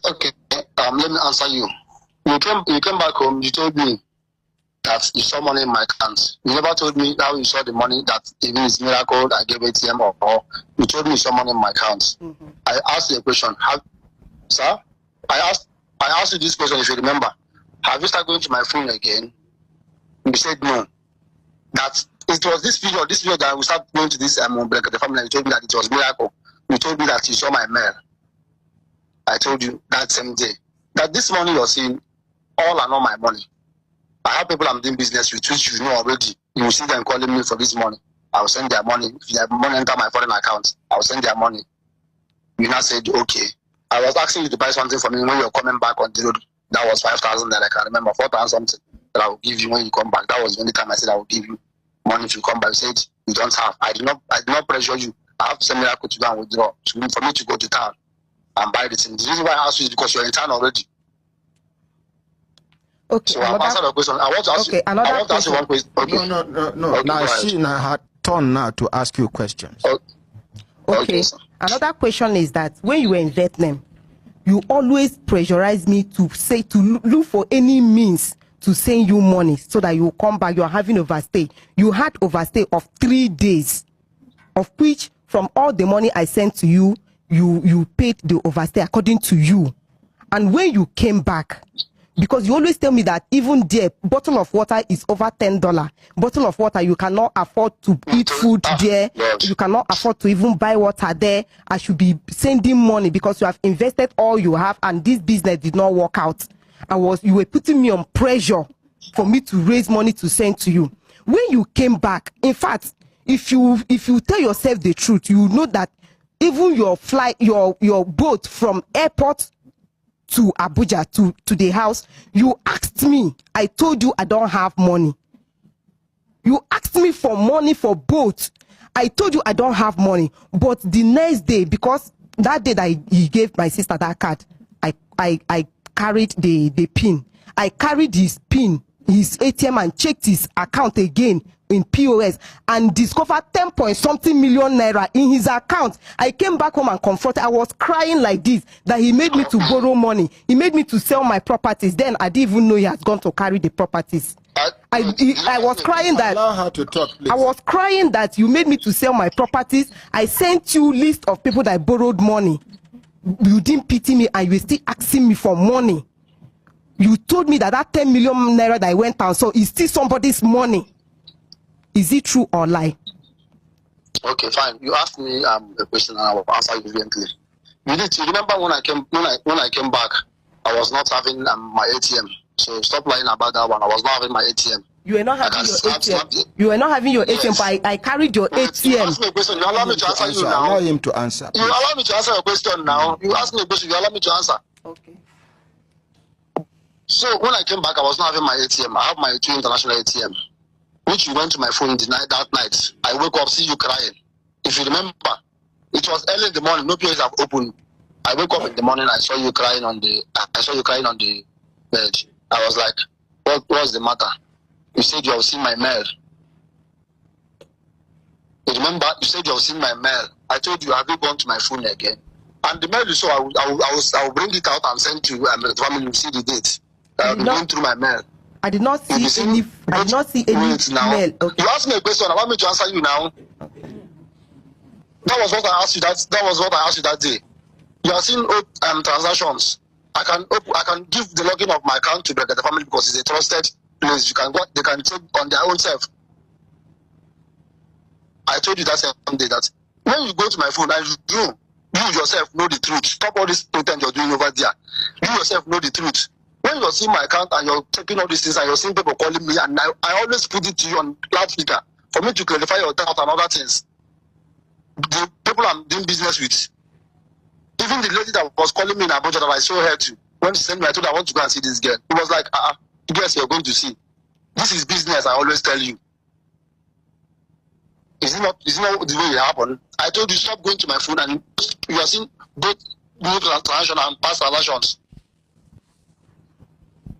Okay. Let me answer you. You came back home. You told me that you saw money in my account. You never told me how you saw the money, that even it's miracle I gave ATM or you told me you saw money in my account. Mm-hmm. I asked you a question. Sir? I asked you this question, if you remember. Have you started going to my phone again? You said no. That it was this period that we started going to this the family. You told me that it was miracle. You told me that you saw my mail. I told you that same day that this money you're seeing, all are not my money. I have people I'm doing business with, which you know already. You will see them calling me for this money. I will send their money. If their money enter my foreign account, I will send their money. You now said, okay. I was asking you to buy something for me when you're coming back on the road. That was 5,000 that I can remember, 4,000 something that I will give you when you come back. That was the only time I said I will give you money if you come back. You said you don't have. I did not pressure you. I have to send Miracle to go and withdraw for me to go to town and buy the thing. The reason why I asked you is because you're in town already. Okay. So I've answered the question. I want to ask you. I want to ask you one question. Okay. No. Okay, now she now had turn now to ask you questions. Okay. Another question is that when you were in Vietnam, you always pressurize me to look for any means to send you money so that you come back. You are having overstay. You had overstay of 3 days, of which from all the money I sent to you, you paid the overstay according to you. And when you came back, because you always tell me that even there, bottle of water is over $10. Bottle of water, you cannot afford to eat food there. You cannot afford to even buy water there. I should be sending money because you have invested all you have and this business did not work out. You were putting me on pressure for me to raise money to send to you. When you came back, in fact, if you tell yourself the truth, you know that even your flight, your boat from airport to Abuja to the house, you asked me. I told you I don't have money. You asked me for money for boat. I told you I don't have money. But the next day, because that day that he gave my sister that card, I carried the pin. I carried his pin, his ATM, and checked his account again in POS and discovered 10-point-something million naira in his account. I came back home and confronted. I was crying like this, that he made me to borrow money. He made me to sell my properties. Then I didn't even know he has gone to carry the properties. I was crying that I was crying that you made me to sell my properties. I sent you list of people that borrowed money. You didn't pity me and you were still asking me for money. You told me that 10 million naira that I went on, so it's still somebody's money. Is it true or lie? Okay, fine. You asked me a question and I will answer you eventually. You remember when I came back, I was not having my ATM. So stop lying about that one. I was not having my ATM. You were not having your ATM. You were not having your ATM, but I carried your ATM. You asked me a question. You allow me to answer you now. Allow him to answer. You allow me to answer your question now. You asked me a question. You allow me to answer. Okay. So when I came back, I was not having my ATM. I have my two international ATM, which you went to my phone that night. I woke up, see you crying. If you remember, it was early in the morning. No POS have opened. I woke up in the morning. I saw you crying on the bed. I was like, what's the matter? You said you have seen my mail. You remember? You said you have seen my mail. I told you, have you gone to my phone again? And the mail you saw, I will bring it out and send to the family. You see the date. I've been going through my mail. I did not see any. I did not see any mail. Okay. You asked me a question. Allow me to answer you now. Okay. That was what I asked you. That was what I asked you that day. You are seeing transactions. I can give the login of my account to the family because it's a trusted place. You can go. They can check on their own self. I told you that same day that when you go to my phone and you yourself know the truth. Stop all this pretend you're doing over there. You yourself know the truth. When you're seeing my account and you're taking all these things and you're seeing people calling me, and I always put it to you on loudspeaker for me to clarify your doubt and other things. The people I'm doing business with, even the lady that was calling me in Abuja that I saw her to, when she sent me, I told her I want to go and see this girl. It was like, guess you're going to see. This is business, I always tell you. Is it not the way it happened? I told you, stop going to my phone and you are seeing both new transactions and past transactions.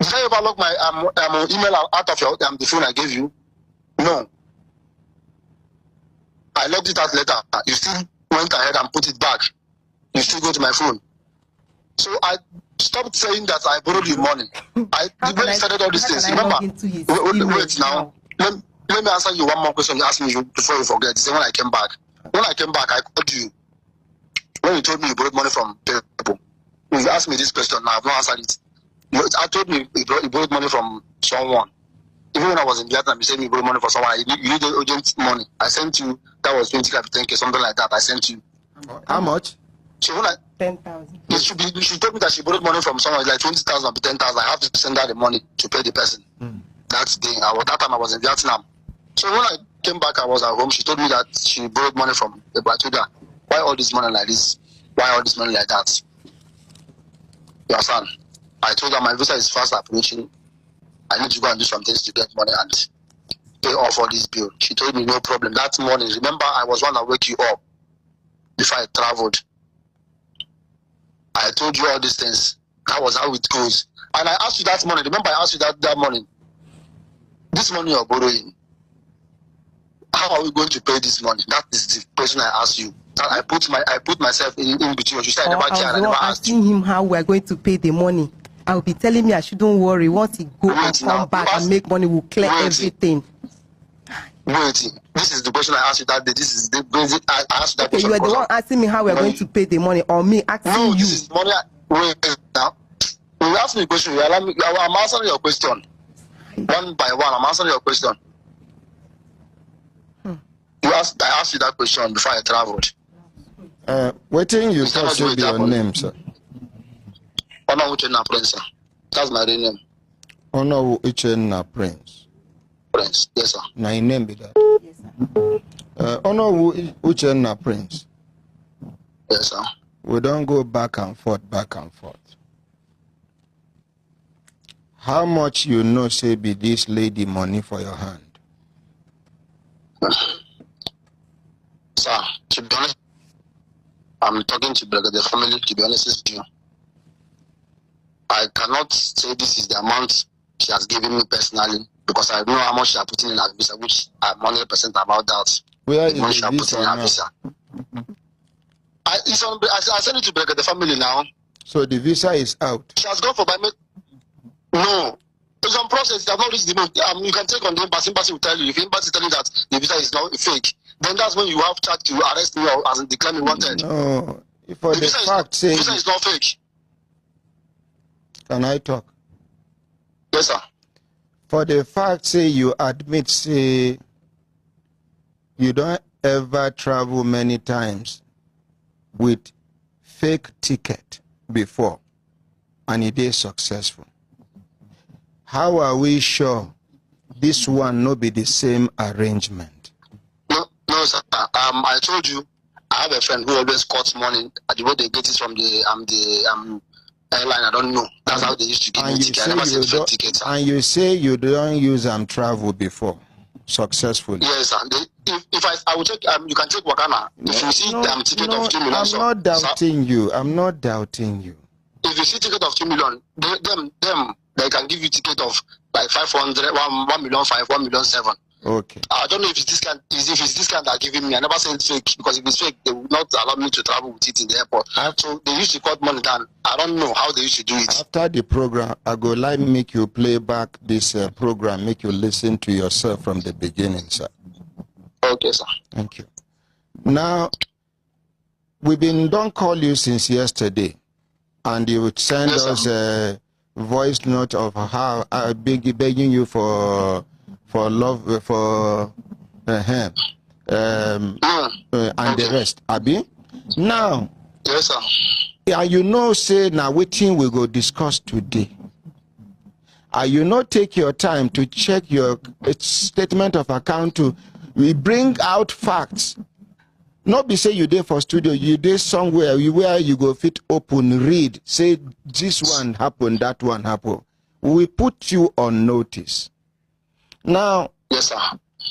Did I ever log my email out of the phone I gave you? No. I logged it out later. You still went ahead and put it back. You still go to my phone. So I stopped saying that I borrowed you money. When you started all these things, remember? Wait now. Let me answer you one more question you asked me before you forget. When I came back, I called you. When you told me you borrowed money from people, you asked me this question. Now I've not answered it. I told me you borrowed money from someone. Even when I was in Vietnam, you said you borrowed money from someone. You needed urgent money. I sent you. That was 25 to 10K, something like that. I sent you. How much? So when 10,000. She told me that she borrowed money from someone. It's like 20,000 or 10,000. I have to send her the money to pay the person. That time I was in Vietnam. So when I came back, I was at home. She told me that she borrowed money from the I told her, why all this money like this? Why all this money like that? Your son. I told her my visa is fast approaching. I need to go and do some things to get money and pay off all this bill. She told me no problem. That morning, remember, I was one that wake you up before I traveled. I told you all these things. That was how it goes. And I asked you that morning. Remember, I asked you that morning. This money you're borrowing, how are we going to pay this money? That is the question I asked you. I put myself in between. You said I never cared. I never asked you. Asking him how we are going to pay the money. I will be telling me I shouldn't worry. Once he go and come back and make money, we'll clear everything. Wait, this is the question I asked you that day. This is the basic. I asked that question. You are the one asking me how we are going to pay the money, or me asking you? No, this is money. Wait now. You ask me a question. I'm answering your question one by one. I'm answering your question. I asked you that question before I traveled. Waiting, you said your name, sir. Honor Uchenna Prince, sir. That's my real name. Honor Uchenna Prince. Prince, yes, sir. Now, your name be that? Yes, sir. Honor Uchenna Prince. Yes, sir. We don't go back and forth. How much you know say be this lady money for your hand? Sir, to be honest, I'm talking to the family, to be honest with you. I cannot say this is the amount she has given me personally, because I know how much she has put in her visa, which I'm 100% about that. Where is the visa now? I sent it to the family now. So the visa is out? She has gone for by. No. There's some process. They have not reached the moon. You can take on the embassy. Embassy will tell you. If the embassy tell you that the visa is not fake, then that's when you have charge to arrest me or as in declare me wanted. No. For the visa is not fake. Can I talk? Yes, sir. For the fact, say you admit, say you don't ever travel many times with fake ticket before, and it is successful. How are we sure this one no be the same arrangement? No, sir. I told you I have a friend who always cuts money at the way they get it from the airline. I don't know. That's how they used to give me tickets. I never seen fake tickets. And you say you don't use travel before successfully? Yes, sir. If I will check, you can check Wakana. If you see ticket of 2 million, I'm not doubting you. I'm not doubting you. If you see ticket of 2 million, them they can give you ticket of like 500, 1 million 5, 1 million 7. Okay. I don't know if it's this kind. If it's this kind that are giving me, I never said it's fake, because if it's fake, they will not allow me to travel with it in the airport. So they used to cut money down. I don't know how they used to do it. After the program, I go like make you play back this program, make you listen to yourself from the beginning, sir. Okay, sir. Thank you. Now, don't call you since yesterday, and you would send us a voice note of how begging you for love, for him, and the rest. Abi? Now, yes, sir. Yeah, you know, say now waiting we go discuss today. You know, take your time to check your statement of account to bring out facts. Not be say you there for studio, you there somewhere where you go fit open, read, say this one happened, that one happened. We put you on notice. Now, yes, sir.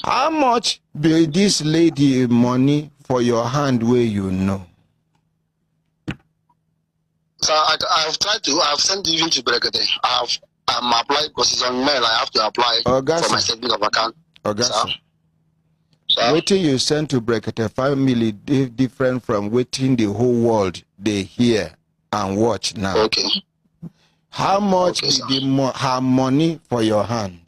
How much be this lady money for your hand where you know? So I've tried to. I've sent even to Brekete. I'm applied because it's on mail. I have to apply for my statement of account. Waiting you send to Brekete family different from waiting the whole world they hear and watch now. Okay. How much Okay, did sir. her money for your hand?